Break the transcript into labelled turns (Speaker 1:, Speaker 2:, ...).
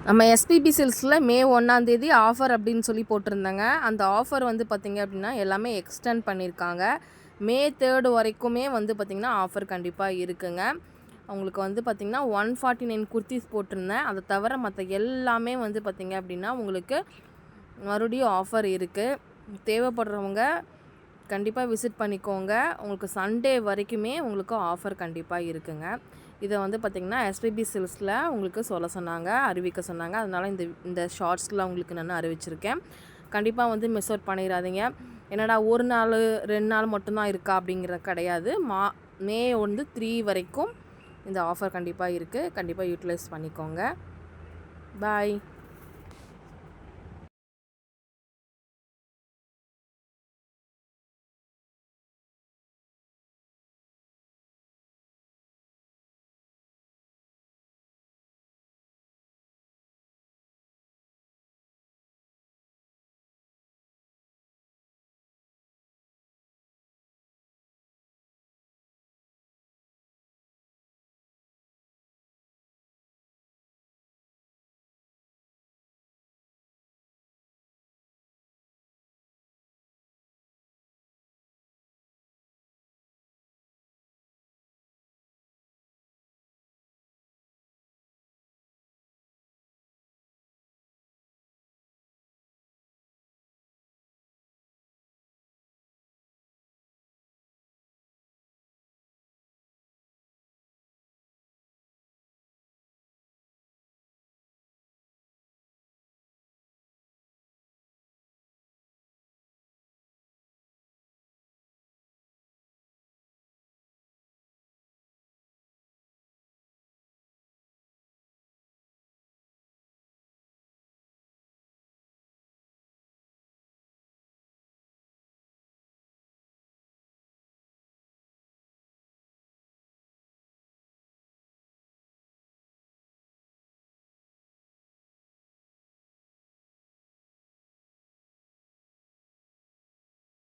Speaker 1: நம்ம எஸ்பிபி சில்க்ஸில் மே 1 ஆஃபர் அப்படின்னு சொல்லி போட்டிருந்தாங்க. அந்த ஆஃபர் வந்து பார்த்திங்க அப்படின்னா எல்லாமே எக்ஸ்டெண்ட் பண்ணியிருக்காங்க. மே 3 வரைக்குமே வந்து பார்த்திங்கன்னா ஆஃபர் கண்டிப்பாக இருக்குங்க. அவங்களுக்கு வந்து பார்த்திங்கன்னா 149 குர்த்திஸ் போட்டிருந்தேன். அதை தவிர மற்ற எல்லாமே வந்து பார்த்திங்க அப்படின்னா உங்களுக்கு மறுபடியும் ஆஃபர் இருக்குது. தேவைப்படுறவங்க கண்டிப்பாக விசிட் பண்ணிக்கோங்க. உங்களுக்கு சண்டே வரைக்குமே உங்களுக்கு ஆஃபர் கண்டிப்பாக இருக்குங்க. இதை வந்து பார்த்திங்கன்னா எஸ்பிபி சில்க்ஸில் உங்களுக்கு சொல்ல சொன்னாங்க, அறிவிக்க சொன்னாங்க. அதனால் இந்த ஷார்ட்ஸில் உங்களுக்கு நான் அறிவிச்சிருக்கேன். கண்டிப்பாக வந்து மிஸ் அவுட் பண்ணிடாதீங்க. என்னடா ஒரு நாள் 2 நாள் மட்டும்தான் இருக்கா அப்படிங்கிறது கிடையாது. மே 3 வரைக்கும் இந்த ஆஃபர் கண்டிப்பாக இருக்குது. கண்டிப்பாக யூட்டிலைஸ் பண்ணிக்கோங்க. பாய்.